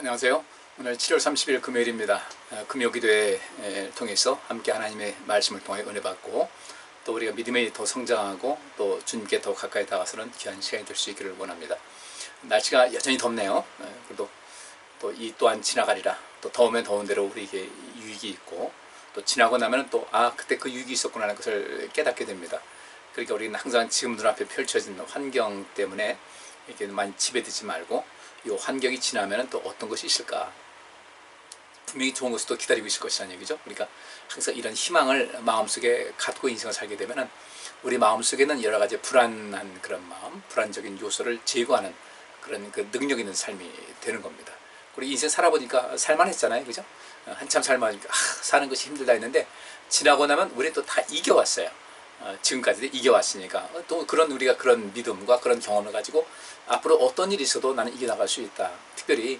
안녕하세요. 오늘 7월 30일 금요일입니다. 금요기도회 통해서 함께 하나님의 말씀을 통해 은혜 받고 또 우리가 믿음에 더 성장하고 또 주님께 더 가까이 다가서는 귀한 시간이 될 수 있기를 원합니다. 날씨가 여전히 덥네요. 그래도 또 이 또한 지나가리라. 또 더우면 더운 대로 우리에게 유익이 있고 또 지나고 나면 또 그때 그 유익이 있었구나 하는 것을 깨닫게 됩니다. 그러니까 우리는 항상 지금 눈앞에 펼쳐진 환경 때문에 이렇게 많이 지배되지 말고 이 환경이 지나면 또 어떤 것이 있을까, 분명히 좋은 것이 또 기다리고 있을 것이라는 얘기죠. 그러니까 항상 이런 희망을 마음속에 갖고 인생을 살게 되면 우리 마음속에는 여러 가지 불안한 그런 마음, 불안적인 요소를 제거하는 그런 그 능력 있는 삶이 되는 겁니다. 우리 인생 살아보니까 살만했잖아요, 그죠? 한참 살만하니까 사는 것이 힘들다 했는데 지나고 나면 우리 또 다 이겨왔어요. 지금까지 이겨왔으니까 또 우리가 그런 믿음과 그런 경험을 가지고 앞으로 어떤 일이 있어도 나는 이겨나갈 수 있다. 특별히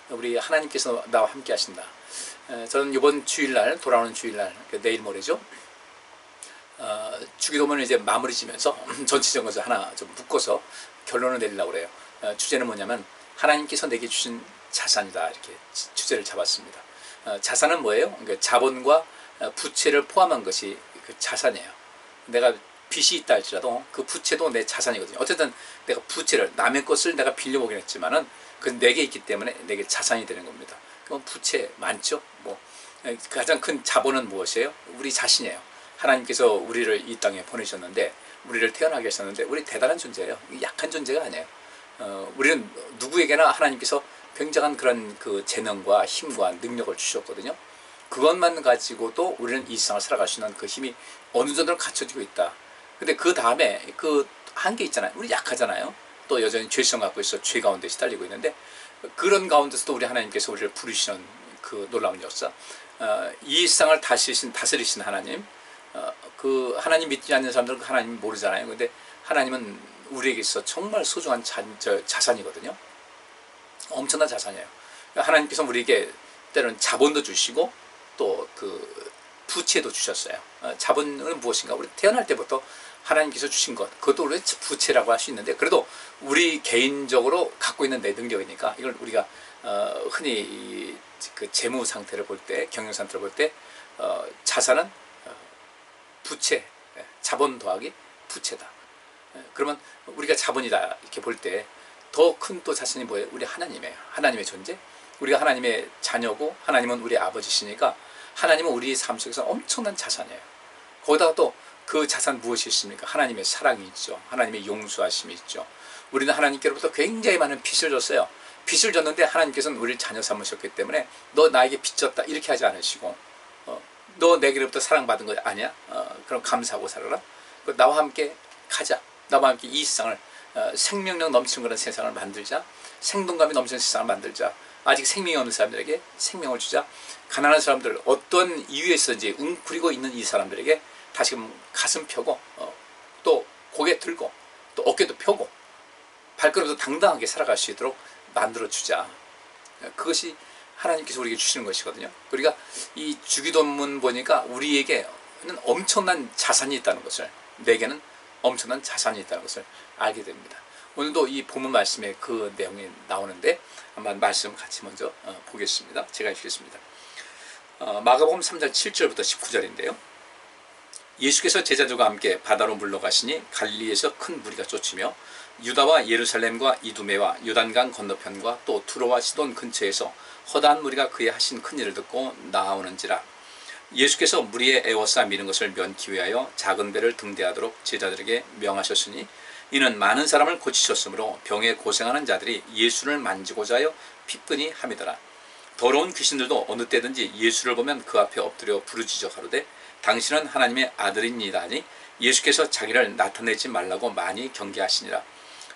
우리 하나님께서 나와 함께 하신다. 저는 이번 주일날, 돌아오는 주일날, 내일 모레죠, 주기도문을 이제 마무리 지면서 전체적인 것을 하나 좀 묶어서 결론을 내리려고 그래요. 주제는 뭐냐면 하나님께서 내게 주신 자산이다, 이렇게 주제를 잡았습니다. 자산은 뭐예요? 그러니까 자본과 부채를 포함한 것이 그 자산이에요. 내가 빚이 있다 할지라도 그 부채도 내 자산이거든요. 어쨌든 내가 부채를, 남의 것을 내가 빌려보긴 했지만은 그건 내게 있기 때문에 내게 자산이 되는 겁니다. 그럼 부채 많죠? 가장 큰 자본은 무엇이에요? 우리 자신이에요. 하나님께서 우리를 이 땅에 보내셨는데, 우리를 태어나게 하셨는데 우리 대단한 존재예요. 약한 존재가 아니에요. 우리는 누구에게나 하나님께서 굉장한 그런 그 재능과 힘과 능력을 주셨거든요. 그것만 가지고도 우리는 이 세상을 살아갈 수 있는 그 힘이 어느 정도는 갖춰지고 있다. 근데 그 다음에 그 한계 있잖아요. 우리 약하잖아요. 또 여전히 죄성 갖고 있어 죄 가운데 시달리고 있는데, 그런 가운데서도 우리 하나님께서 우리를 부르시는 그 놀라운 역사, 이 세상을 다스리신 하나님, 그 하나님 믿지 않는 사람들은 그 하나님 모르잖아요. 근데 하나님은 우리에게 있어 정말 소중한 자산이거든요. 엄청난 자산이에요. 하나님께서 우리에게 때로는 자본도 주시고 또 그 부채도 주셨어요. 자본은 무엇인가? 우리 태어날 때부터 하나님께서 주신 것, 그것도 우리 부채라고 할 수 있는데, 그래도 우리 개인적으로 갖고 있는 내 능력이니까 이걸 우리가 흔히 그 재무 상태를 볼 때, 경영 상태를 볼 때 자산은 부채, 자본 더하기 부채다. 그러면 우리가 자본이다 이렇게 볼 때 더 큰 또 자신이 뭐예요? 우리 하나님이에요. 하나님의 존재. 우리가 하나님의 자녀고 하나님은 우리 아버지시니까 하나님은 우리 삶 속에서 엄청난 자산이에요. 거기다가 또 그 자산 무엇이 있습니까? 하나님의 사랑이 있죠. 하나님의 용서하심이 있죠. 우리는 하나님께로부터 굉장히 많은 빚을 졌어요. 빚을 졌는데 하나님께서는 우리를 자녀 삼으셨기 때문에 너 나에게 빚 졌다 이렇게 하지 않으시고, 너 내게로부터 사랑받은 거 아니야? 그럼 감사하고 살아라. 나와 함께 가자. 나와 함께 이 세상을 생명력 넘치는 그런 세상을 만들자. 생동감이 넘치는 세상을 만들자. 아직 생명이 없는 사람들에게 생명을 주자. 가난한 사람들, 어떤 이유에서인지 웅크리고 있는 이 사람들에게 다시금 가슴 펴고 또 고개 들고 또 어깨도 펴고 발걸음도 당당하게 살아갈 수 있도록 만들어주자. 그것이 하나님께서 우리에게 주시는 것이거든요. 우리가 이 주기도문 보니까 우리에게는 엄청난 자산이 있다는 것을, 내게는 엄청난 자산이 있다는 것을 알게 됩니다. 오늘도 이 본문 말씀에 그 내용이 나오는데 한번 말씀 같이 먼저 보겠습니다. 제가 읽겠습니다. 마가복음 3장 7절부터 19절인데요. 예수께서 제자들과 함께 바다로 물러가시니 갈릴리에서 큰 무리가 쫓으며 유다와 예루살렘과 이두메와 요단강 건너편과 또 두로와 시돈 근처에서 허다한 무리가 그의 하신 큰 일을 듣고 나아오는지라. 예수께서 무리에 애워싸 미는 것을 면키 위하여 작은 배를 등대하도록 제자들에게 명하셨으니, 이는 많은 사람을 고치셨으므로 병에 고생하는 자들이 예수를 만지고자 하여 피끈이 함이더라. 더러운 귀신들도 어느 때든지 예수를 보면 그 앞에 엎드려 부르짖어 가로되 당신은 하나님의 아들이니이다 하니, 예수께서 자기를 나타내지 말라고 많이 경계하시니라.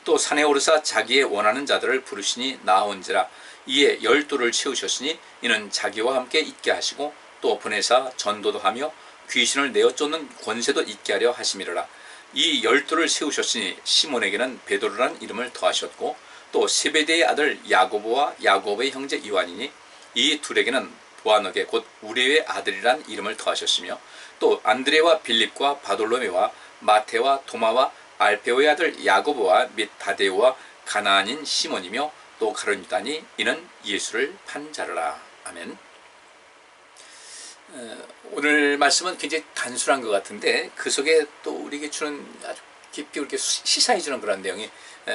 또 산에 오르사 자기의 원하는 자들을 부르시니 나아온지라. 이에 12를 채우셨으니 이는 자기와 함께 있게 하시고 또 보내사 전도도 하며 귀신을 내어 쫓는 권세도 있게 하려 하심이라. 이 12를 세우셨으니 시몬에게는 베드로라는 이름을 더하셨고 또 세베대의 아들 야고보와 야고보의 형제 요한이니 이 둘에게는 보아너게 곧 우레의 아들이란 이름을 더하셨으며 또 안드레와 빌립과 바돌로메와 마테와 도마와 알페오의 아들 야고보와 및 다데오와 가나안인 시몬이며 또 가룟 유다니 이는 예수를 판 자르라. 아멘. 오늘 말씀은 굉장히 단순한 것 같은데 그 속에 또 우리에게 주는 아주 깊이 이렇게 시사해 주는 그런 내용이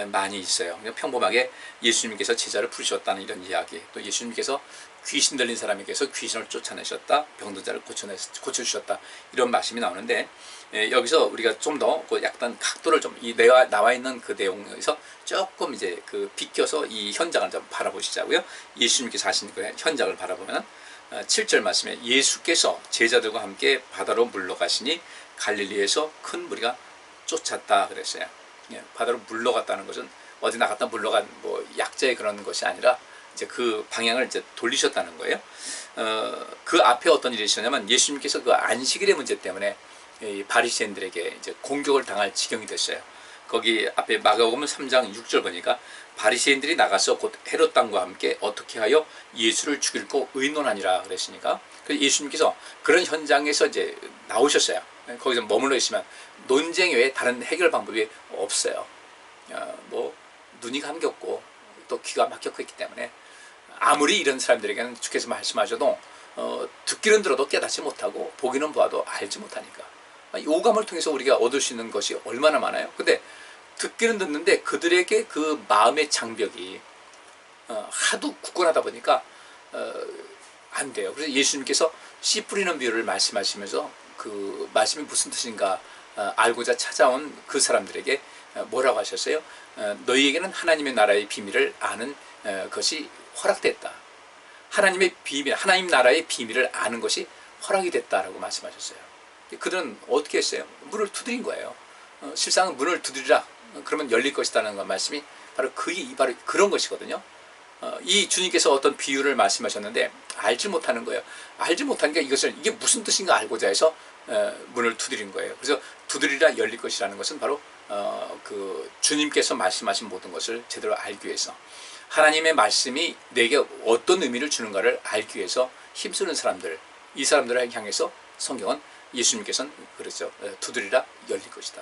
많이 있어요. 그냥 평범하게 예수님께서 제자를 부르셨다는 이런 이야기, 또 예수님께서 귀신 들린 사람에게서 귀신을 쫓아내셨다, 병든 자를 고쳐주셨다, 이런 말씀이 나오는데, 여기서 우리가 좀 더 약간 각도를 좀 이 나와 있는 그 내용에서 조금 이제 그 비껴서 이 현장을 좀 바라보시자고요. 예수님께서 하신 그 현장을 바라보면 7절 말씀에 예수께서 제자들과 함께 바다로 물러가시니 갈릴리에서 큰 무리가 쫓았다 그랬어요. 바다로 물러갔다는 것은 어디 나갔다 물러간 뭐 약자의 그런 것이 아니라 이제 그 방향을 이제 돌리셨다는 거예요. 그 앞에 어떤 일이 있었냐면 예수님께서 그 안식일의 문제 때문에 이 바리새인들에게 이제 공격을 당할 지경이 됐어요. 거기 앞에 마가복음 3장 6절 보니까 바리새인들이 나가서 곧 헤롯 당과 함께 어떻게 하여 예수를 죽일고 의논하니라 그랬으니까, 그래서 예수님께서 그런 현장에서 이제 나오셨어요. 거기서 머물러 있으면 논쟁 외에 다른 해결 방법이 없어요. 뭐 눈이 감겼고 또 귀가 막혔기 때문에 아무리 이런 사람들에게는 주께서 말씀하셔도 듣기는 들어도 깨닫지 못하고 보기는 보아도 알지 못하니까 오감을 통해서 우리가 얻을 수 있는 것이 얼마나 많아요. 근데 듣기는 듣는데 그들에게 그 마음의 장벽이 하도 굳건하다 보니까 안 돼요. 그래서 예수님께서 씨 뿌리는 비유를 말씀하시면서 그 말씀이 무슨 뜻인가 알고자 찾아온 그 사람들에게 뭐라고 하셨어요? 너희에게는 하나님의 나라의 비밀을 아는 것이 허락됐다. 하나님의 비밀, 하나님 나라의 비밀을 아는 것이 허락이 됐다라고 말씀하셨어요. 그들은 어떻게 했어요? 문을 두드린 거예요. 실상은 문을 두드리라. 그러면 열릴 것이다는 말씀이 바로 그런 것이거든요. 이 주님께서 어떤 비유를 말씀하셨는데 알지 못하는 거예요. 알지 못하니까 이게 무슨 뜻인가 알고자 해서 문을 두드린 거예요. 그래서 두드리라 열릴 것이라는 것은 바로 그 주님께서 말씀하신 모든 것을 제대로 알기 위해서, 하나님의 말씀이 내게 어떤 의미를 주는가를 알기 위해서 힘쓰는 사람들, 이 사람들을 향해서 성경은 예수님께서는 그렇죠. 두드리라 열릴 것이다.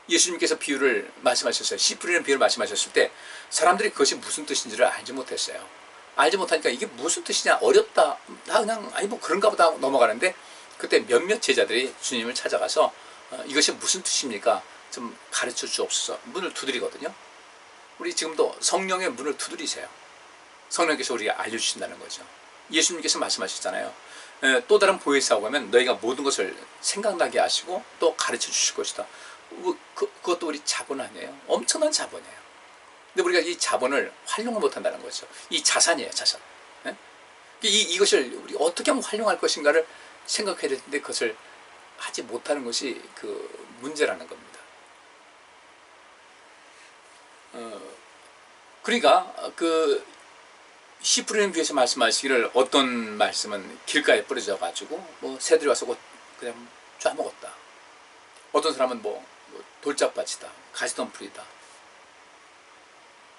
예수님께서 비유를 말씀하셨어요. 씨 뿌리는 비유를 말씀하셨을 때 사람들이 그것이 무슨 뜻인지를 알지 못했어요. 알지 못하니까 이게 무슨 뜻이냐, 어렵다, 나 그냥 아니 뭐 그런가 보다 넘어가는데, 그때 몇몇 제자들이 주님을 찾아가서 이것이 무슨 뜻입니까? 좀 가르쳐 주옵소서. 문을 두드리거든요. 우리 지금도 성령의 문을 두드리세요. 성령께서 우리가 알려주신다는 거죠. 예수님께서 말씀하셨잖아요. 또 다른 보혜사하고 하면 너희가 모든 것을 생각나게 하시고 또 가르쳐 주실 것이다. 그것도 우리 자본 아니에요? 엄청난 자본이에요. 근데 우리가 이 자본을 활용을 못한다는 거죠. 이 자산이에요, 자산. 이것을 우리 어떻게 하면 활용할 것인가를 생각해야 되는데 그것을 하지 못하는 것이 그 문제라는 겁니다. 그러니까 그 씨 뿌리는 비유에서 말씀하시기를 어떤 말씀은 길가에 뿌려져 가지고 뭐 새들이 와서 그냥 쫙먹었다. 어떤 사람은 뭐 돌짝밭이다, 가시덤불이다.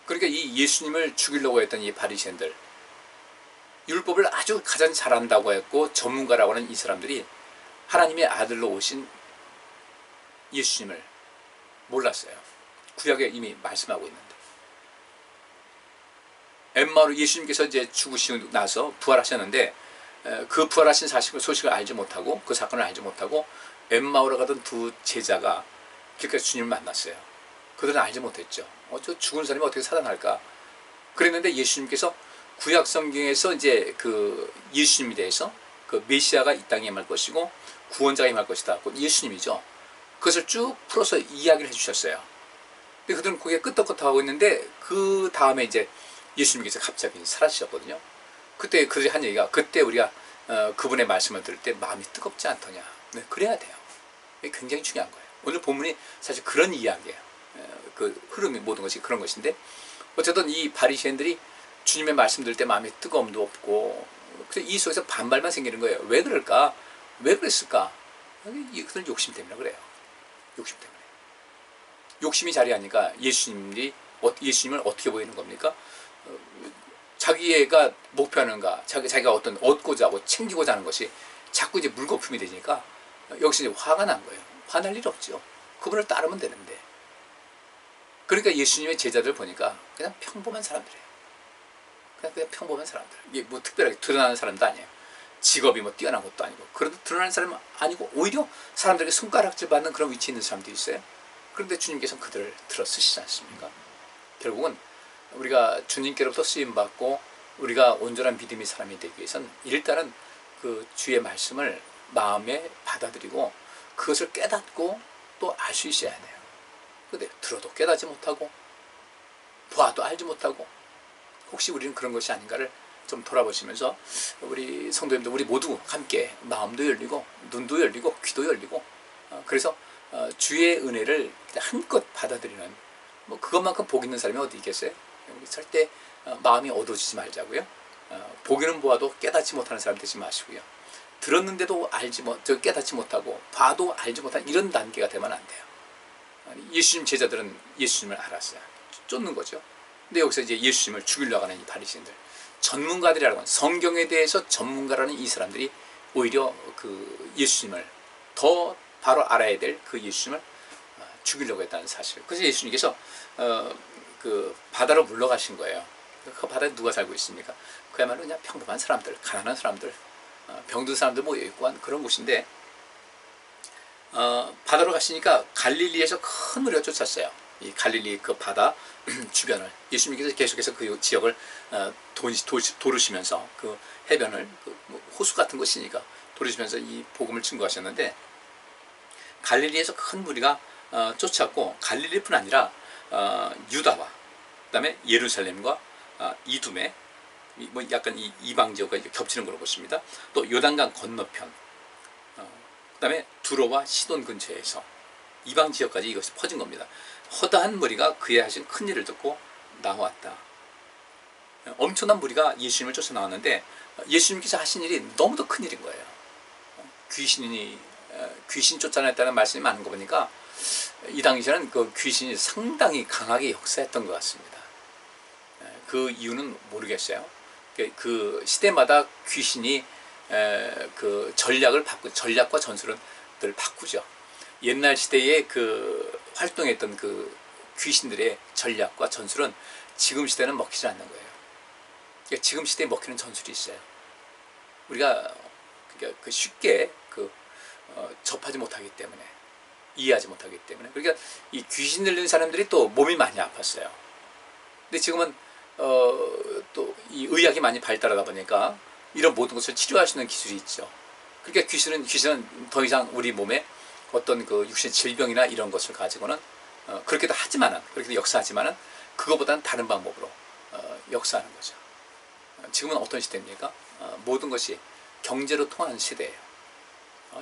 그러니까 이 예수님을 죽이려고 했던 이 바리새인들, 율법을 아주 가장 잘한다고 했고 전문가라고 하는 이 사람들이 하나님의 아들로 오신 예수님을 몰랐어요. 구약에 이미 말씀하고 있는데, 엠마오로 예수님께서 이제 죽으시고 나서 부활하셨는데 그 부활하신 소식을 알지 못하고 그 사건을 알지 못하고 엠마오로 가던 두 제자가 길가에서 주님을 만났어요. 그들은 알지 못했죠. 저 죽은 사람이 어떻게 살아날까? 그랬는데 예수님께서 구약 성경에서 이제 그 예수님에 대해서 그 메시아가 이 땅에 임할 것이고 구원자가 임할 것이다. 그 예수님이죠. 그것을 쭉 풀어서 이야기를 해주셨어요. 근데 그들은 거기에 끄떡끄떡하고 있는데 그 다음에 이제 예수님께서 갑자기 사라지셨거든요. 그때 그들이 한 얘기가, 그때 우리가 그분의 말씀을 들을 때 마음이 뜨겁지 않더냐. 네, 그래야 돼요. 이게 굉장히 중요한 거예요. 오늘 본문이 사실 그런 이야기예요. 그 흐름이 모든 것이 그런 것인데, 어쨌든 이 바리새인들이 주님의 말씀 들을 때 마음이 뜨거움도 없고, 이 속에서 반발만 생기는 거예요. 왜 그럴까? 왜 그랬을까? 그들 욕심 때문에 그래요. 욕심 때문에. 욕심이 자리하니까 예수님을 어떻게 보이는 겁니까? 자기가 목표하는가, 자기가 어떤 얻고자 하고 챙기고자 하는 것이 자꾸 이제 물거품이 되니까 여기서 이제 화가 난 거예요. 화날 일 없죠. 그분을 따르면 되는데. 그러니까 예수님의 제자들 보니까 그냥 평범한 사람들이에요. 그냥 평범한 사람들. 이게 뭐 특별하게 드러나는 사람도 아니에요. 직업이 뭐 뛰어난 것도 아니고. 그래도 드러나는 사람은 아니고 오히려 사람들에게 손가락질 받는 그런 위치에 있는 사람도 있어요. 그런데 주님께서는 그들을 들어 쓰시지 않습니까? 결국은 우리가 주님께로부터 쓰임받고 우리가 온전한 믿음의 사람이 되기 위해서는 일단은 그 주의 말씀을 마음에 받아들이고 그것을 깨닫고 또 알 수 있어야 해요. 근데 들어도 깨닫지 못하고 보아도 알지 못하고 혹시 우리는 그런 것이 아닌가를 좀 돌아보시면서 우리 성도님들 우리 모두 함께 마음도 열리고 눈도 열리고 귀도 열리고 그래서 주의 은혜를 한껏 받아들이는 뭐 그것만큼 복 있는 사람이 어디 있겠어요? 절대 마음이 어두워지지 말자고요. 보기는 보아도 깨닫지 못하는 사람 되지 마시고요. 들었는데도 깨닫지 못하고 봐도 알지 못하는 이런 단계가 되면 안 돼요. 예수님 제자들은 예수님을 알았어요. 쫓는 거죠. 근데 여기서 이제 예수님을 죽이려고 하는 이 바리새인들, 전문가들이라고 하는 성경에 대해서 전문가라는 이 사람들이 오히려 그 예수님을 더 바로 알아야 될 그 예수님을 죽이려고 했다는 사실. 그래서 예수님께서 그 바다로 물러가신 거예요. 그 바다에 누가 살고 있습니까? 그야말로 그냥 평범한 사람들, 가난한 사람들, 병든 사람들 모여있고 한 그런 곳인데 바다로 가시니까 갈릴리에서 큰 무리가 쫓았어요. 이 갈릴리 그 바다 주변을 예수님께서 계속해서 그 지역을 도르시면서 그 해변을 뭐 호수 같은 것이니까 도르시면서 이 복음을 증거하셨는데 갈릴리에서 큰 무리가 쫓았고 갈릴리뿐 아니라 유다와 그다음에 예루살렘과 이두메 뭐 약간 이 이방 지역과 겹치는 걸로 보십니다. 또 요단강 건너편 그다음에 두로와 시돈 근처에서 이방 지역까지 이것이 퍼진 겁니다. 허다한 무리가 그의 하신 큰 일을 듣고 나왔다. 엄청난 무리가 예수님을 쫓아 나왔는데 예수님께서 하신 일이 너무도 큰 일인 거예요. 귀신 쫓아냈다는 말씀이 많은 거 보니까 이 당시에는 그 귀신이 상당히 강하게 역사했던 것 같습니다. 그 이유는 모르겠어요. 그 시대마다 귀신이 그 전략과 전술을 늘 바꾸죠. 옛날 시대에 그 활동했던 그 귀신들의 전략과 전술은 지금 시대는 먹히지 않는 거예요. 그러니까 지금 시대에 먹히는 전술이 있어요. 우리가 그 쉽게 접하지 못하기 때문에 이해하지 못하기 때문에 그러니까 이 귀신 들리는 사람들이 또 몸이 많이 아팠어요. 근데 지금은 또 이 의학이 많이 발달하다 보니까 이런 모든 것을 치료할 수 있는 기술이 있죠. 그러니까 귀신은 더 이상 우리 몸에 어떤 그 육신 질병이나 이런 것을 가지고는 그렇게도 하지만은 그렇게도 역사하지만은 그거보다는 다른 방법으로 역사하는 거죠. 지금은 어떤 시대입니까? 모든 것이 경제로 통하는 시대예요.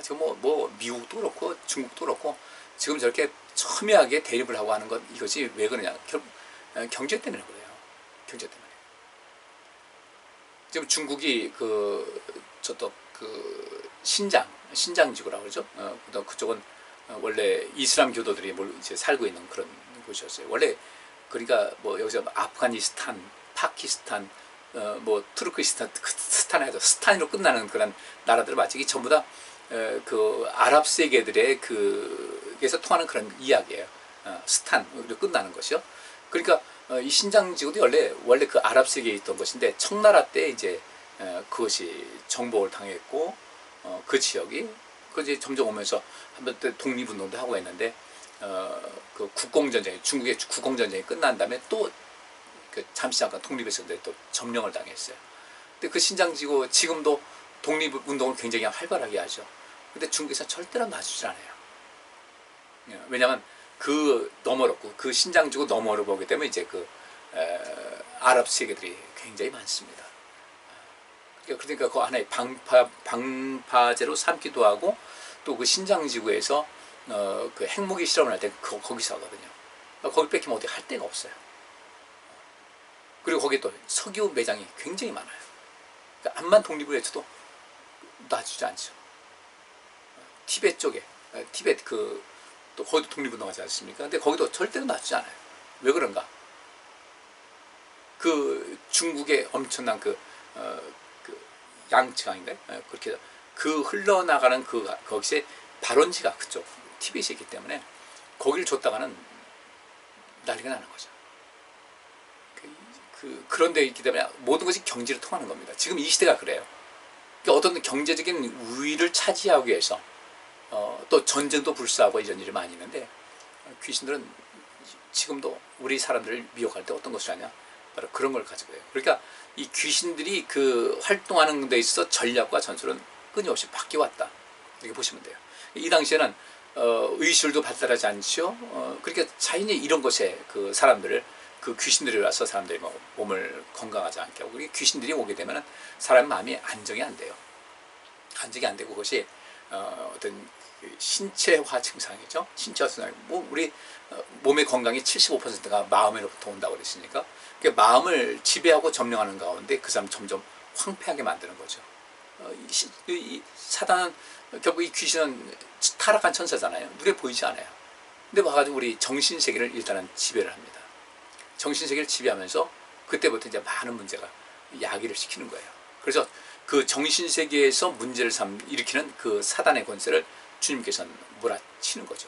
지금 뭐 미국도 그렇고 중국도 그렇고 지금 저렇게 첨예하게 대립을 하고 하는 것 이것이 왜 그러냐? 경제 때문에 그래요. 경제 때문에. 지금 중국이 신장지구라고 그러죠. 그쪽은 원래 이슬람 교도들이 이제 살고 있는 그런 곳이었어요. 원래 그러니까 뭐 여기서 아프가니스탄, 파키스탄, 뭐 투르크스탄에서 스탄으로 끝나는 그런 나라들 맞지? 이게 전부 다 그 아랍 세계들의 그에서 통하는 그런 이야기예요. 스탄으로 끝나는 것이요. 그러니까 이 신장지구도 원래 그 아랍 세계에 있던 것인데 청나라 때 이제 그것이 정복을 당했고 그 지역이 이제 점점 오면서 한번 때 독립운동도 하고 했는데 그 중국의 국공전쟁이 끝난 다음에 또 잠시 잠깐 독립했었는데 또 점령을 당했어요. 근데 그 신장지구 지금도 독립운동을 굉장히 활발하게 하죠. 근데 중국에서 절대로 놔주질 않아요. 왜냐하면 그 신장지구 너머로 보기 때문에 이제 아랍 세계들이 굉장히 많습니다. 그러니까 그 하나의 방파제로 삼기도 하고 또 그 신장지구에서 그 핵무기 실험을 할 때 거기서 하거든요. 거기 뺏기면 어디 할 데가 없어요. 그리고 거기 또 석유 매장이 굉장히 많아요. 그러니까 암만 독립을 해줘도 놔주지 않죠. 티베트 쪽에 또 거기도 독립운동하지 않습니까? 근데 거기도 절대로 놔주지 않아요. 왜 그런가? 그 중국의 엄청난 그 양쯔강인가요? 그렇게 흘러나가는 거기에 발원지가 그쪽 티베트에 있기 때문에 거기를 줬다가는 난리가 나는 거죠. 그런 데 있기 때문에 모든 것이 경제로 통하는 겁니다. 지금 이 시대가 그래요. 그러니까 어떤 경제적인 우위를 차지하기 위해서 또 전쟁도 불사하고 이런 일이 많이 있는데 귀신들은 지금도 우리 사람들을 미혹할 때 어떤 것을 하냐, 바로 그런 걸 가지고 해요. 그러니까 이 귀신들이 그 활동하는 데 있어서 전략과 전술은 끊임없이 바뀌어왔다, 이렇게 보시면 돼요. 이 당시에는 의술도 발달하지 않죠. 그러니까 자연히 이런 것에 그 사람들을, 그 귀신들이 와서 사람들이 뭐 몸을 건강하지 않게 하고, 귀신들이 오게 되면 사람 마음이 안정이 안 돼요. 안정이 안 되고, 그것이 어떤 그 신체화 증상이죠. 신체화 증상. 뭐 우리 몸의 건강이 75%가 마음으로부터 온다고 그랬으니까, 그러니까 마음을 지배하고 점령하는 가운데 그 사람 점점 황폐하게 만드는 거죠. 이 사단은, 결국 이 귀신은 타락한 천사잖아요. 눈에 보이지 않아요. 근데 와가지고 우리 정신세계를 일단은 지배를 합니다. 정신세계를 지배하면서 그때부터 이제 많은 문제가 야기를 시키는 거예요. 그래서 그 정신세계에서 문제를 일으키는 그 사단의 권세를 주님께서는 몰아치는 거죠.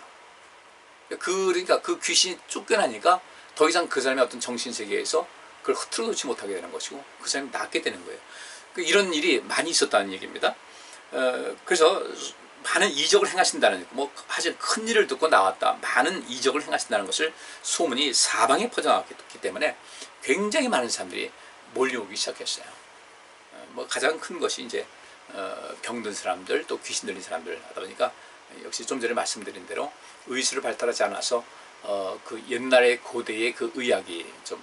그러니까 그 귀신이 쫓겨나니까 더 이상 그 사람의 어떤 정신세계에서 그걸 흐트러 놓지 못하게 되는 것이고, 그 사람이 낫게 되는 거예요. 이런 일이 많이 있었다는 얘기입니다. 그래서 많은 이적을 행하신다는, 뭐 사실 큰 일을 듣고 나왔다, 많은 이적을 행하신다는 것을 소문이 사방에 퍼져나갔기 때문에 굉장히 많은 사람들이 몰려오기 시작했어요. 뭐 가장 큰 것이 이제 병든 사람들, 또 귀신 들린 사람들 하다 보니까, 역시 좀 전에 말씀드린 대로 의술을 발달하지 않아서 그 옛날의 고대의 그 의학이 좀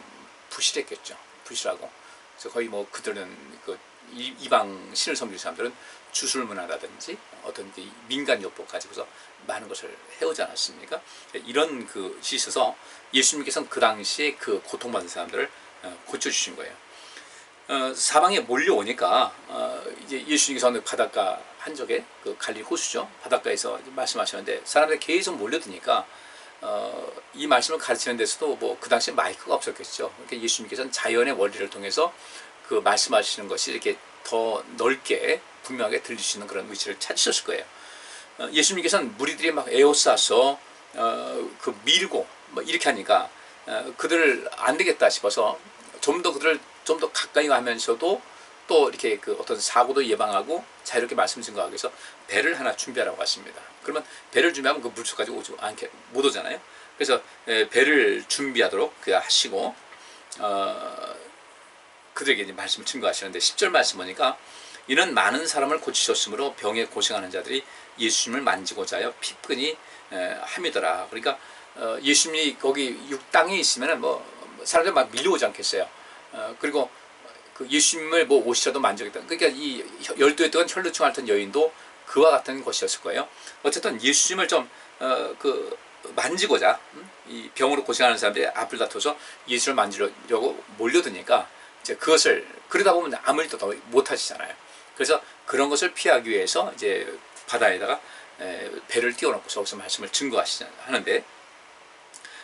부실했겠죠. 부실하고, 그래서 거의 뭐 그들은 그 이방 신을 섬기는 사람들은 주술문화라든지 어떤 그 민간요법 가지고서 많은 것을 해오지 않았습니까? 이런 것이 있어서 예수님께서는 그 당시에 그 고통받는 사람들을 고쳐주신 거예요. 사방에 몰려오니까 이제 예수님께서 어느 바닷가 한적에, 그 갈릴리 호수죠, 바닷가에서 말씀하셨는데 사람들이 계속 몰려드니까 이 말씀을 가르치는 데서도 뭐 그 당시에 마이크가 없었겠죠. 그러니까 예수님께서는 자연의 원리를 통해서 그 말씀하시는 것이 이렇게 더 넓게 분명하게 들릴 수 있는 그런 위치를 찾으셨을 거예요. 예수님께서는 무리들이 막 에워싸서 그 밀고 뭐 이렇게 하니까 그들을 안 되겠다 싶어서 좀 더 그들을 좀 더 가까이 가면서도 또 이렇게 그 어떤 사고도 예방하고 자유롭게 말씀 증거하기 위해서 배를 하나 준비하라고 하십니다. 그러면 배를 준비하면 그 물속까지 오지 않게 못 오잖아요. 그래서 배를 준비하도록 하시고 그들에게 이제 말씀을 증거하시는데, 10절 말씀 보니까 이는 많은 사람을 고치셨으므로 병에 고생하는 자들이 예수님을 만지고자 하여 피끈이 함이더라. 그러니까 예수님이 거기 땅에 있으면 뭐 사람들 막 밀려오지 않겠어요. 그리고 그 예수님을 뭐 옷이라도 만지겠다. 그러니까 이 12해 동안 혈루증 앓던 여인도 그와 같은 것이었을 거예요. 어쨌든 예수님을 좀 만지고자, 이 병으로 고생하는 사람들이 앞을 다퉈서 예수를 만지려고 몰려드니까 이제 그것을, 그러다 보면 아무 일도 더 못하시잖아요. 그래서 그런 것을 피하기 위해서 이제 바다에다가 배를 띄워놓고서 거기서 말씀을 증거하시는데,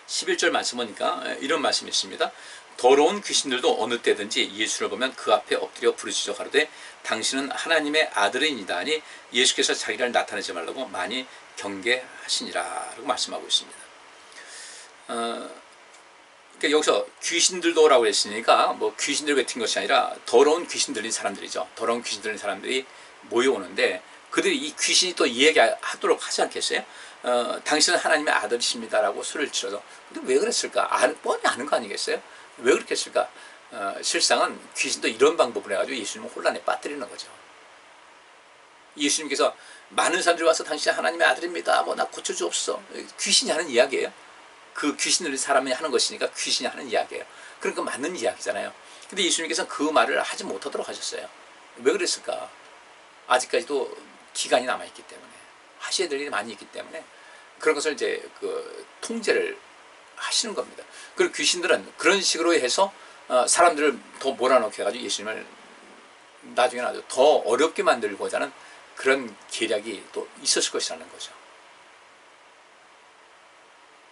11절 말씀 보니까 이런 말씀이 있습니다. 더러운 귀신들도 어느 때든지 예수를 보면 그 앞에 엎드려 부르짖어 가로되 당신은 하나님의 아들이니이다 하니 예수께서 자기를 나타내지 말라고 많이 경계하시니라 라고 말씀하고 있습니다. 그러니까 여기서 귀신들도라고 했으니까 뭐 귀신들 같은 것이 아니라 더러운 귀신 들린 사람들이죠. 더러운 귀신 들린 사람들이 모여오는데 그들이 이 귀신이 또 이야기하도록 하지 않겠어요? 당신은 하나님의 아들이십니다라고 소리를 치러서. 근데 왜 그랬을까? 뻔히 아는 거 아니겠어요? 왜 그렇게 했을까? 실상은 귀신도 이런 방법을 해가지고 예수님을 혼란에 빠뜨리는 거죠. 예수님께서 많은 사람들이 와서 당신은 하나님의 아들입니다, 뭐 나 고쳐주옵소서, 귀신이 하는 이야기예요. 그 귀신을 사람이 하는 것이니까 귀신이 하는 이야기예요. 그러니까 맞는 이야기잖아요. 근데 예수님께서는 그 말을 하지 못하도록 하셨어요. 왜 그랬을까? 아직까지도 기간이 남아있기 때문에, 하셔야 될 일이 많이 있기 때문에 그런 것을 이제 그 통제를 하시는 겁니다. 그리고 귀신들은 그런 식으로 해서 사람들을 더 몰아넣게 해가지고 예수님을 나중에 아주 더 어렵게 만들고자 하는 그런 계략이 또 있었을 것이라는 거죠.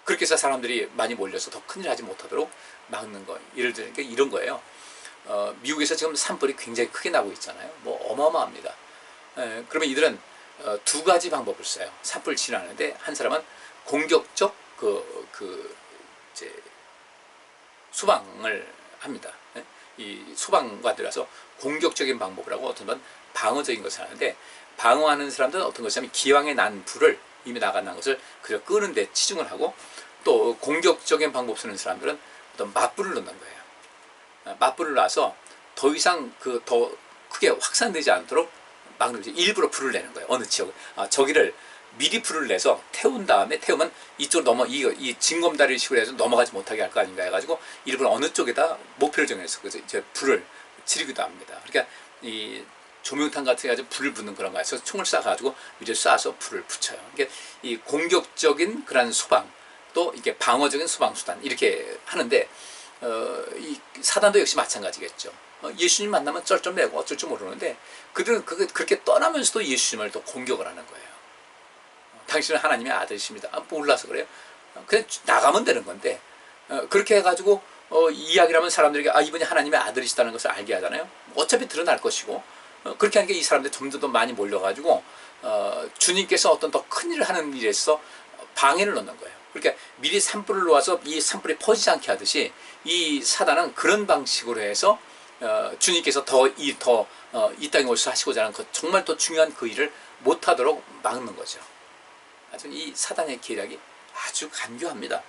그렇게 해서 사람들이 많이 몰려서 더 큰일 하지 못하도록 막는 거. 예를 들니까 이런 거예요. 미국에서 지금 산불이 굉장히 크게 나고 있잖아요. 뭐 어마어마합니다. 그러면 이들은 두 가지 방법을 써요. 산불을 진화하는데, 한 사람은 공격적 이제 소방을 합니다. 예? 이 소방관들이라서 공격적인 방법을 하고 어떤 건 방어적인 것을 하는데, 방어하는 사람들은 어떤 것이냐면 기왕에 난 불을, 이미 나간 것을 그저 끄는 데 치중을 하고, 또 공격적인 방법 쓰는 사람들은 어떤 맞불을 넣는 거예요. 맞불을 놔서 더 이상 더 크게 확산되지 않도록 막는 거죠. 일부러 불을 내는 거예요. 어느 지역, 저기를 미리 불을 내서 태운 다음에, 태우면 이쪽으로 이 징검다리 식으로 해서 넘어가지 못하게 할 거 아닌가 해가지고 일부러 어느 쪽에다 목표를 정해서 그래서 이제 불을 지르기도 합니다. 그러니까 이 조명탄 같은 게 아주 불을 붙는 그런 거에서 총을 쏴가지고 위에 쏴서 불을 붙여요. 그러니까 이 공격적인 그런 소방, 또 이게 방어적인 소방 수단, 이렇게 하는데, 이 사단도 역시 마찬가지겠죠. 예수님 만나면 쩔쩔매고 어쩔 줄 모르는데, 그들은 그렇게 떠나면서도 예수님을 또 공격을 하는 거예요. 당신은 하나님의 아들이십니다. 몰라서 그래요. 그냥 나가면 되는 건데, 그렇게 해가지고 이야기를 하면 사람들에게 이분이 하나님의 아들이시다는 것을 알게 하잖아요. 어차피 드러날 것이고, 그렇게 하니까 이 사람들이 점점 더 많이 몰려가지고 주님께서 어떤 더 큰 일을 하는 일에 있어서 방해를 넣는 거예요. 그러니까 미리 산불을 놓아서 이 산불이 퍼지지 않게 하듯이, 이 사단은 그런 방식으로 해서 주님께서 이 땅에 오셔서 하시고자 하는 정말 더 중요한 그 일을 못하도록 막는 거죠. 아주 이 사단의 계략이 아주 간교합니다.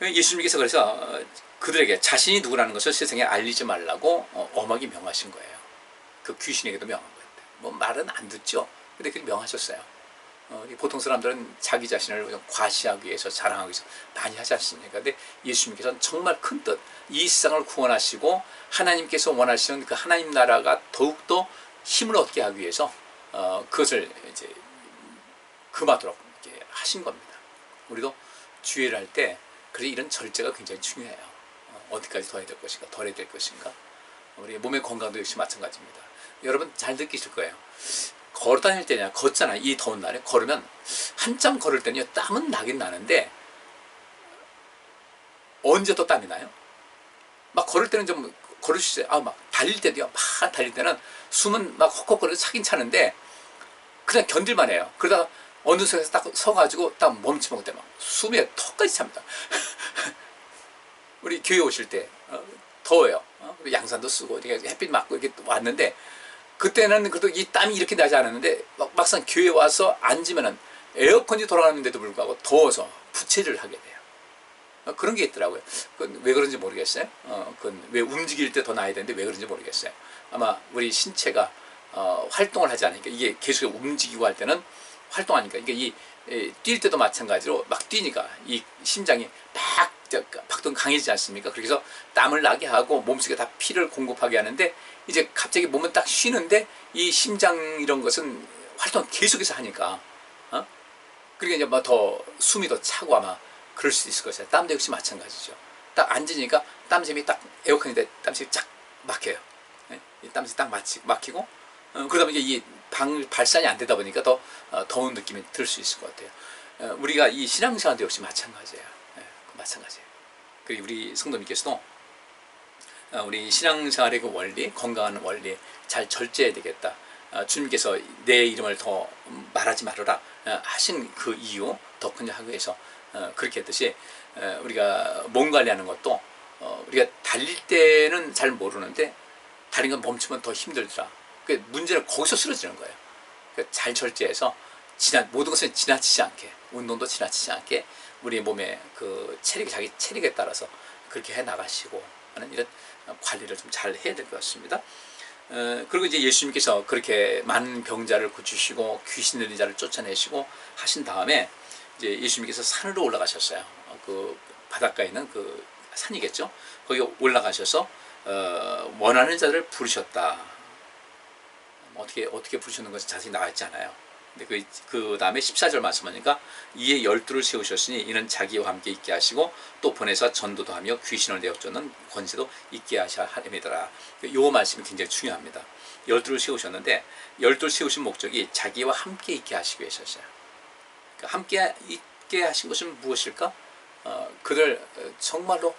예수님께서 그래서 그들에게 자신이 누구라는 것을 세상에 알리지 말라고 엄하게 명하신 거예요. 그 귀신에게도 명한 거예요. 뭐 말은 안 듣죠. 근데 그렇게 명하셨어요. 보통 사람들은 자기 자신을 과시하기 위해서, 자랑하기 위해서 많이 하지 않습니까? 근데 예수님께서는 정말 큰 뜻, 이 세상을 구원하시고 하나님께서 원하시는 그 하나님 나라가 더욱더 힘을 얻게 하기 위해서 그것을 이제 금하도록 이렇게 하신 겁니다. 우리도 주의를 할 때 그래서 이런 절제가 굉장히 중요해요. 어디까지 더 해야 될 것인가, 덜 해야 될 것인가. 우리 몸의 건강도 역시 마찬가지입니다. 여러분 잘 느끼실 거예요. 걸어 다닐 때냐, 걷잖아요. 이 더운 날에 걸으면 한참 걸을 때는요, 땀은 나긴 나는데 언제 또 땀이 나요? 막 걸을 때는 좀 걸을 수 있어요. 막 달릴 때도요, 막 달릴 때는 숨은 막 헉헉거려서 차긴 차는데 그냥 견딜만 해요. 그러다가 어느 속에서 딱 서가지고 딱 멈추면 그때 막 숨에 턱까지 찹니다. 우리 교회 오실 때 더워요. 양산도 쓰고 이렇게 햇빛 맞고 이렇게 왔는데, 그때는 그래도 이 땀이 이렇게 나지 않았는데 막상 교회 와서 앉으면은 에어컨이 돌아가는데도 불구하고 더워서 부채를 하게 돼요. 그런 게 있더라고요. 그건 왜 그런지 모르겠어요. 그건 왜 움직일 때 더 나야 되는데 왜 그런지 모르겠어요. 아마 우리 신체가 활동을 하지 않으니까, 이게 계속 움직이고 할 때는 활동하니까, 이게 뛸 때도 마찬가지로 막 뛰니까 이 심장이 박동 강해지지 않습니까? 그렇게 해서 땀을 나게 하고 몸속에 다 피를 공급하게 하는데, 이제 갑자기 몸은 딱 쉬는데 이 심장 이런 것은 활동을 계속해서 하니까 그러니까 이제 뭐 더 숨이 더 차고 아마 그럴 수 있을 것이에요. 땀도 역시 마찬가지죠. 딱 앉으니까 땀샘이 딱 에어컨인데 땀샘이 쫙 막혀요. 네? 땀샘이 딱 막히고 그러다 보니까 이 발산이 안 되다 보니까 더 더운 느낌이 들 수 있을 것 같아요. 우리가 이 신앙생활도 역시 마찬가지예요. 네, 마찬가지예요. 그리고 우리 성도님께서도 우리 신앙생활의 그 원리, 건강한 원리 잘 절제해야 되겠다. 주님께서 내 이름을 더 말하지 말아라 하신 그 이유 덕분에 하기 위해서 그렇게 했듯이, 우리가 몸 관리하는 것도 우리가 달릴 때는 잘 모르는데 달리는 건 멈추면 더 힘들더라. 그 문제는 거기서 쓰러지는 거예요. 잘 절제해서 모든 것은 지나치지 않게, 운동도 지나치지 않게 우리 몸의 그 자기 체력에 따라서 그렇게 해 나가시고 하는 이런 관리를 좀 잘 해야 될 것 같습니다. 그리고 이제 예수님께서 그렇게 많은 병자를 고치시고 귀신 들린 자를 쫓아내시고 하신 다음에 이제 예수님께서 산으로 올라가셨어요. 그 바닷가에 있는 그 산이겠죠. 거기 올라가셔서 원하는 자를 부르셨다. 어떻게 부르시는 것은 자세히 나와 있지 않아요. 근데 그 다음에 14절 말씀하니까 이에 12를 세우셨으니 이는 자기와 함께 있게 하시고 또 보내서 전도도 하며 귀신을 내어쫓는 권세도 있게 하셔 하림이더라. 요 말씀이 굉장히 중요합니다. 12를 세우셨는데 12를 세우신 목적이 자기와 함께 있게 하시기 위해서였어요. 그러니까 함께 있게 하신 것은 무엇일까? 그들 정말로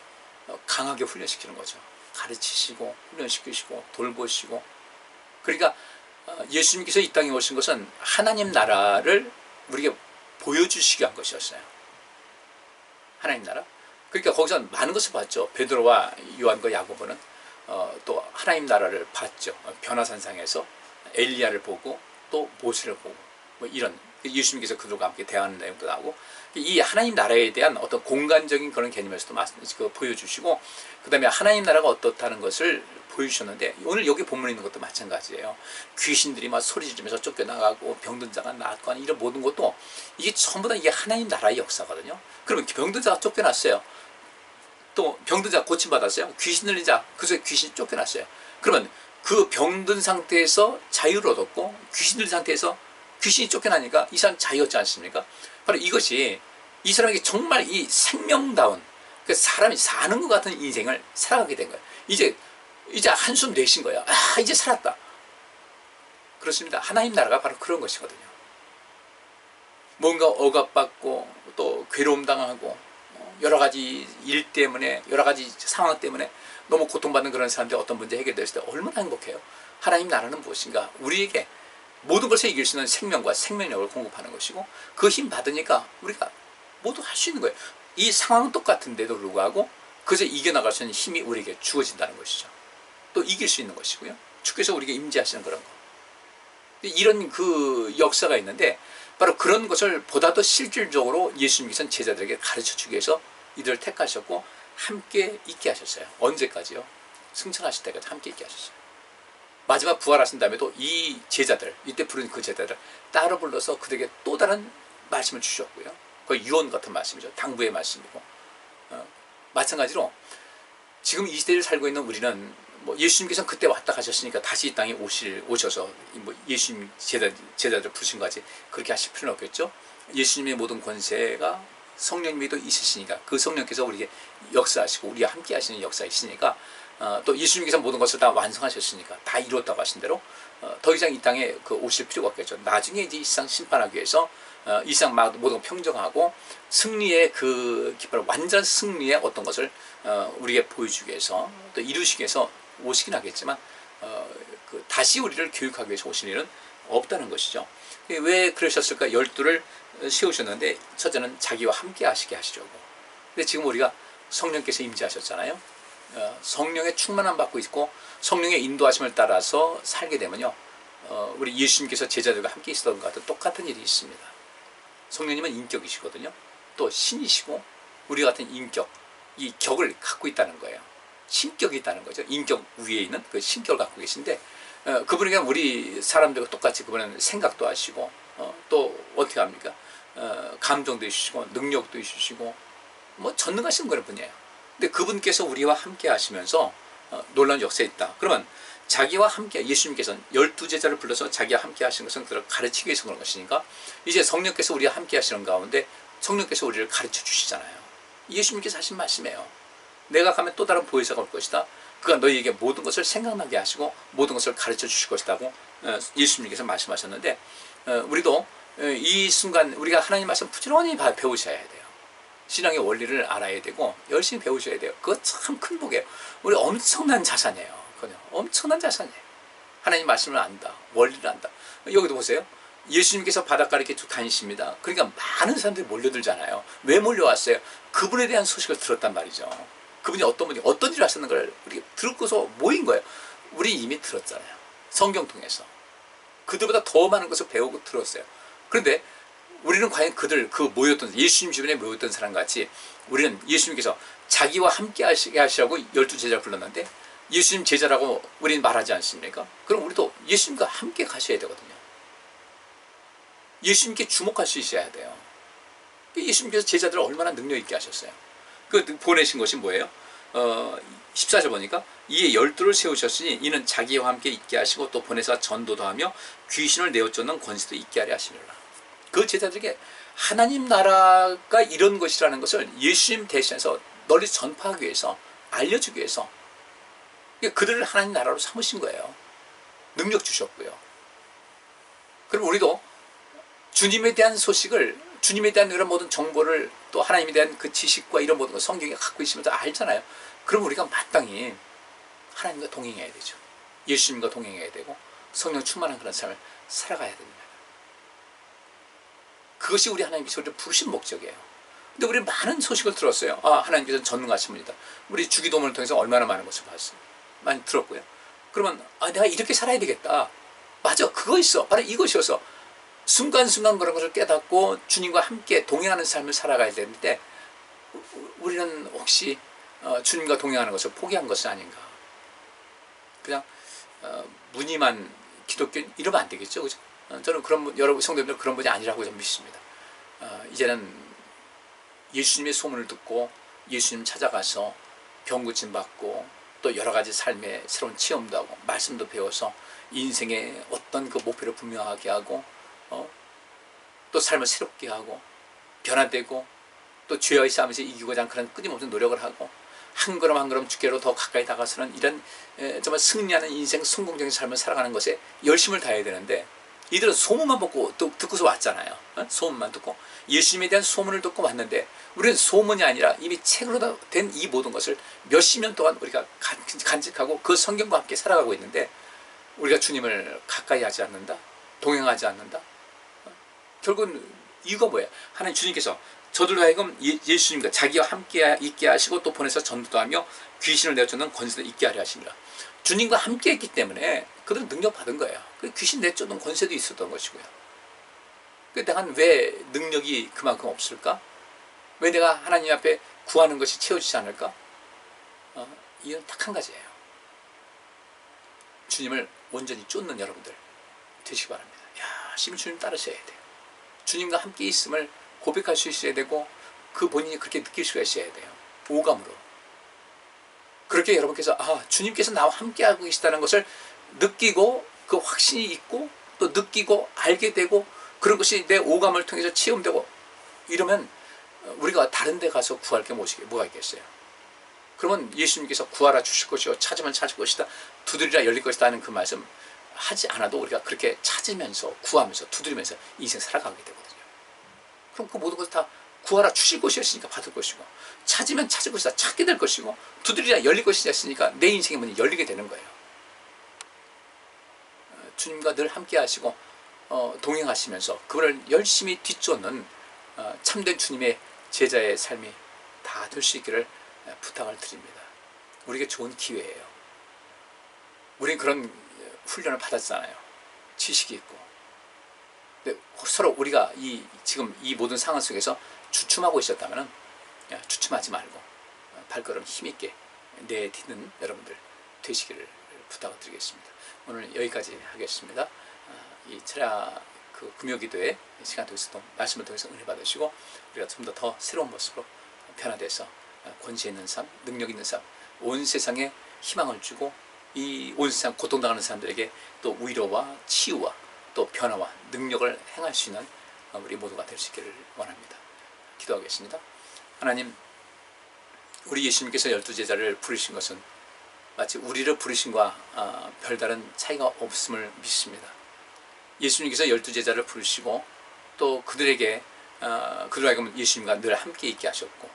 강하게 훈련시키는 거죠. 가르치시고 훈련시키시고 돌보시고. 그러니까 예수님께서 이 땅에 오신 것은 하나님 나라를 우리에게 보여주시기 위한 것이었어요. 하나님 나라. 그러니까 거기서 많은 것을 봤죠. 베드로와 요한과 야고보는 또 하나님 나라를 봤죠. 변화산상에서 엘리야를 보고 또 모세를 보고 뭐 이런 예수님께서 그들과 함께 대하는 내용도 나오고 이 하나님 나라에 대한 어떤 공간적인 그런 개념에서도 보여주시고 그 다음에 하나님 나라가 어떻다는 것을 보여주셨는데 오늘 여기 본문에 있는 것도 마찬가지예요. 귀신들이 막 소리 지르면서 쫓겨나가고 병든 자가 낫고 하는 이런 모든 것도 이게 전부 다 이게 하나님 나라의 역사거든요. 그러면 병든 자가 쫓겨났어요. 또 병든 자가 고침받았어요. 귀신 들린 자, 그래서 귀신이 쫓겨났어요. 그러면 그 병든 상태에서 자유를 얻었고 귀신 들린 상태에서 귀신이 쫓겨나니까 이 사람 자유였지 않습니까? 바로 이것이 이 사람에게 정말 이 생명다운 사람이 사는 것 같은 인생을 살아가게 된 거예요. 이제 한숨 내쉰 거예요. 아, 이제 살았다. 그렇습니다. 하나님 나라가 바로 그런 것이거든요. 뭔가 억압받고 또 괴로움 당하고 여러 가지 일 때문에 여러 가지 상황 때문에 너무 고통받는 그런 사람들이 어떤 문제 해결됐을 때 얼마나 행복해요. 하나님 나라는 무엇인가? 우리에게 모든 것을 이길 수 있는 생명과 생명력을 공급하는 것이고 그 힘 받으니까 우리가 모두 할 수 있는 거예요. 이 상황은 똑같은데도 불구하고 그저 이겨나갈 수 있는 힘이 우리에게 주어진다는 것이죠. 또 이길 수 있는 것이고요. 주께서 우리에게 임재하시는 그런 거. 이런 그 역사가 있는데 바로 그런 것을 보다 더 실질적으로 예수님께서는 제자들에게 가르쳐주기 위해서 이들을 택하셨고 함께 있게 하셨어요. 언제까지요? 승천하실 때까지 함께 있게 하셨어요. 마지막 부활하신 다음에도 이 제자들, 이때 부른 그 제자들 따로 불러서 그들에게 또 다른 말씀을 주셨고요. 그 유언 같은 말씀이죠. 당부의 말씀이고 마찬가지로 지금 이 시대를 살고 있는 우리는 뭐 예수님께서는 그때 왔다 가셨으니까 다시 이 땅에 오셔서 뭐 예수님 제자들 부르신 거지 그렇게 하실 필요는 없겠죠. 예수님의 모든 권세가 성령님이 또 있으시니까 그 성령께서 우리에게 역사하시고 우리와 함께 하시는 역사가 있으니까 또 예수님께서 모든 것을 다 완성하셨으니까 다 이루었다고 하신 대로 더 이상 이 땅에 오실 필요가 없겠죠. 나중에 이제 이 세상 심판하기 위해서 이 세상 모든 걸 평정하고 승리의 그 깃발 완전 승리의 어떤 것을 우리에게 보여주기 위해서 또 이루시기 위해서 오시긴 하겠지만 다시 우리를 교육하기 위해서 오신 일은 없다는 것이죠. 왜 그러셨을까? 12를 세우셨는데 첫째는 자기와 함께 하시게 하시려고. 근데 지금 우리가 성령께서 임재하셨잖아요. 성령의 충만함 받고 있고 성령의 인도하심을 따라서 살게 되면요 우리 예수님께서 제자들과 함께 있었던 것 같은 똑같은 일이 있습니다. 성령님은 인격이시거든요. 또 신이시고 우리 같은 인격, 이 격을 갖고 있다는 거예요. 신격이 있다는 거죠. 인격 위에 있는 그 신격을 갖고 계신데 그분이 그냥 우리 사람들과 똑같이 그분은 생각도 하시고 또 어떻게 합니까? 감정도 있으시고 능력도 있으시고 뭐 전능하신 그런 분이에요. 근데 그분께서 우리와 함께 하시면서 놀라운 역사에 있다. 그러면 자기와 함께 예수님께서는 12제자를 불러서 자기와 함께 하시는 것은 그들을 가르치기 위해서 그런 것이니까 이제 성령께서 우리와 함께 하시는 가운데 성령께서 우리를 가르쳐 주시잖아요. 예수님께서 하신 말씀이에요. 내가 가면 또 다른 보혜사가 올 것이다. 그가 너희에게 모든 것을 생각나게 하시고 모든 것을 가르쳐 주실 것이라고 예수님께서 말씀하셨는데 우리도 이 순간 우리가 하나님 말씀 부지런히 배우셔야 돼요. 신앙의 원리를 알아야 되고 열심히 배우셔야 돼요. 그거 참 큰 복이에요. 우리 엄청난 자산이에요. 그냥 엄청난 자산이에요. 하나님 말씀을 안다. 원리를 안다. 여기도 보세요. 예수님께서 바닷가를 이렇게 쭉 다니십니다. 그러니까 많은 사람들이 몰려들잖아요. 왜 몰려왔어요? 그분에 대한 소식을 들었단 말이죠. 그분이 어떤 분이 어떤 일을 하셨는 걸 우리 듣고서 모인 거예요. 우리 이미 들었잖아요. 성경 통해서. 그들보다 더 많은 것을 배우고 들었어요. 그런데 우리는 과연 모였던 예수님 주변에 모였던 사람 같이 우리는 예수님께서 자기와 함께 하시게 하시라고 12제자를 불렀는데 예수님 제자라고 우리는 말하지 않습니까? 그럼 우리도 예수님과 함께 가셔야 되거든요. 예수님께 주목할 수 있어야 돼요. 예수님께서 제자들을 얼마나 능력 있게 하셨어요. 보내신 것이 뭐예요? 14절 보니까 이에 12를 세우셨으니 이는 자기와 함께 있게 하시고 또 보내사 전도도 하며 귀신을 내어 쫓는 권세도 있게 하려 하시느라. 그 제자들에게 하나님 나라가 이런 것이라는 것을 예수님 대신해서 널리 전파하기 위해서 알려주기 위해서 그들을 하나님 나라로 삼으신 거예요. 능력 주셨고요. 그럼 우리도 주님에 대한 소식을 주님에 대한 이런 모든 정보를 또 하나님에 대한 그 지식과 이런 모든 걸 성경에 갖고 있으면서 알잖아요. 그럼 우리가 마땅히 하나님과 동행해야 되죠. 예수님과 동행해야 되고 성령 충만한 그런 삶을 살아가야 됩니다. 그것이 우리 하나님께서 우리를 부르신 목적이에요. 근데 우리 많은 소식을 들었어요. 아, 하나님께서는 전능하신 분이다. 우리 주기도문을 통해서 얼마나 많은 것을 봤어요. 많이 들었고요. 그러면 아, 내가 이렇게 살아야 되겠다. 맞아, 그거 있어. 바로 이것이어서 순간순간 그런 것을 깨닫고 주님과 함께 동행하는 삶을 살아가야 되는데, 우리는 혹시 주님과 동행하는 것을 포기한 것은 아닌가. 그냥 무늬만 기독교 이러면 안 되겠죠, 그죠? 저는 여러분 성도님들 그런 분이 아니라고 저는 믿습니다. 이제는 예수님의 소문을 듣고 예수님 찾아가서 병 고침 받고 또 여러 가지 삶의 새로운 체험도 하고 말씀도 배워서 인생의 어떤 그 목표를 분명하게 하고 또 삶을 새롭게 하고 변화되고 또 죄와의 싸움에서 이기고자 하는 그런 끊임없는 노력을 하고 한 걸음 한 걸음 주께로 더 가까이 다가서는 이런 정말 승리하는 인생 성공적인 삶을 살아가는 것에 열심을 다해야 되는데, 이들은 소문만 듣고서 왔잖아요. 소문만 듣고 예수님에 대한 소문을 듣고 왔는데, 우리는 소문이 아니라 이미 책으로 된 이 모든 것을 몇십 년 동안 우리가 간직하고 그 성경과 함께 살아가고 있는데, 우리가 주님을 가까이 하지 않는다, 동행하지 않는다. 결국은 이유가 뭐예요? 하나님 주님께서 저들로 하여금 예수님과 자기와 함께 있게 하시고 또 보내서 전도도 하며 귀신을 내쫓는 권세도 있게 하려 하십니다. 주님과 함께 했기 때문에 그들은 능력 받은 거예요. 귀신 내쫓는 권세도 있었던 것이고요. 내가 왜 능력이 그만큼 없을까? 왜 내가 하나님 앞에 구하는 것이 채워지지 않을까? 이유는 딱 한 가지예요. 주님을 온전히 쫓는 여러분들 되시기 바랍니다. 열심히 주님 따르셔야 돼요. 주님과 함께 있음을 고백할 수 있어야 되고, 그 본인이 그렇게 느낄 수가 있어야 돼요. 오감으로. 그렇게 여러분께서 주님께서 나와 함께하고 계시다는 것을 느끼고 그 확신이 있고 또 느끼고 알게 되고 그런 것이 내 오감을 통해서 체험되고 이러면 우리가 다른 데 가서 구할 게 뭐가 있겠어요. 그러면 예수님께서 구하라 주실 것이요 찾으면 찾을 것이다, 두드리라 열릴 것이다 하는 그 말씀 하지 않아도 우리가 그렇게 찾으면서 구하면서 두드리면서 인생 살아가게 되거든요. 그럼 그 모든 것을 다 구하라 주실 것이었으니까 받을 것이고, 찾으면 찾을 것이다 찾게 될 것이고, 두드리라 열릴 것이다 했으니까 내 인생의 문이 열리게 되는 거예요. 주님과 늘 함께 하시고 동행하시면서 그걸 열심히 뒤쫓는 참된 주님의 제자의 삶이 다 될 수 있기를 부탁을 드립니다. 우리에게 좋은 기회예요. 우린 그런 훈련을 받았잖아요. 지식이 있고. 근데 서로 우리가 지금 이 모든 상황 속에서 주춤하고 있었다면 주춤하지 말고 발걸음 힘있게 내딛는 여러분들 되시기를 부탁을 드리겠습니다. 오늘 여기까지 하겠습니다. 이 철야 금요기도의 시간 통해서 또 말씀을 통해서 은혜 받으시고 우리가 좀 더 새로운 모습으로 변화돼서 권세 있는 삶, 능력 있는 삶, 온 세상에 희망을 주고 이 온 세상 고통당하는 사람들에게 또 위로와 치유와 또 변화와 능력을 행할 수 있는 우리 모두가 될 수 있기를 원합니다. 기도하겠습니다. 하나님, 우리 예수님께서 12제자를 부르신 것은 마치 우리를 부르심과 별다른 차이가 없음을 믿습니다. 예수님께서 12제자를 부르시고 또 그들에게 그들 하여금 예수님과 늘 함께 있게 하셨고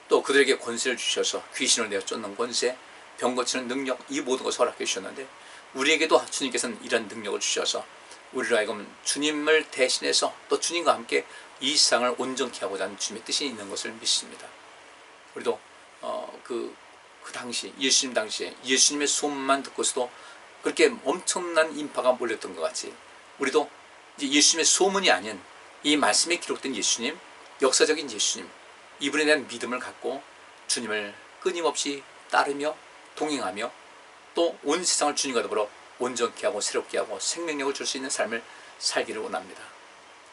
또 그들에게 권세를 주셔서 귀신을 내어 쫓는 권세, 병 고치는 능력, 이 모든 것을 허락해 주셨는데 우리에게도 주님께서는 이런 능력을 주셔서 우리로 하여금 주님을 대신해서 또 주님과 함께 이 세상을 온전케 하고자 하는 주님의 뜻이 있는 것을 믿습니다. 우리도 그 당시 예수님 당시에 예수님의 소문만 듣고서도 그렇게 엄청난 인파가 몰렸던 것 같이 우리도 이제 예수님의 소문이 아닌 이 말씀에 기록된 예수님, 역사적인 예수님, 이분에 대한 믿음을 갖고 주님을 끊임없이 따르며 동행하며 또 온 세상을 주님과 더불어 온전케 하고 새롭게 하고 생명력을 줄 수 있는 삶을 살기를 원합니다.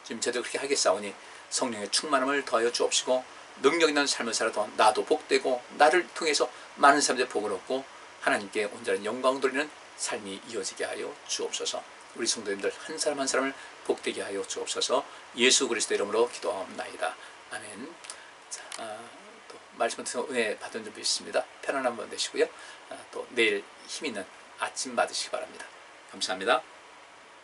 지금 저도 그렇게 하겠사오니 성령의 충만함을 더하여 주옵시고 능력 있는 삶을 살아도 나도 복되고 나를 통해서 많은 사람들의 복을 얻고 하나님께 온전한 영광 돌리는 삶이 이어지게 하여 주옵소서. 우리 성도님들 한 사람 한 사람을 복되게 하여 주옵소서. 예수 그리스도 이름으로 기도하옵나이다. 아멘. 자, 또 말씀을 통해서 은혜 받은 줄 믿습니다. 편안한 밤 되시고요. 또 내일 힘있는 아침 받으시기 바랍니다. 감사합니다.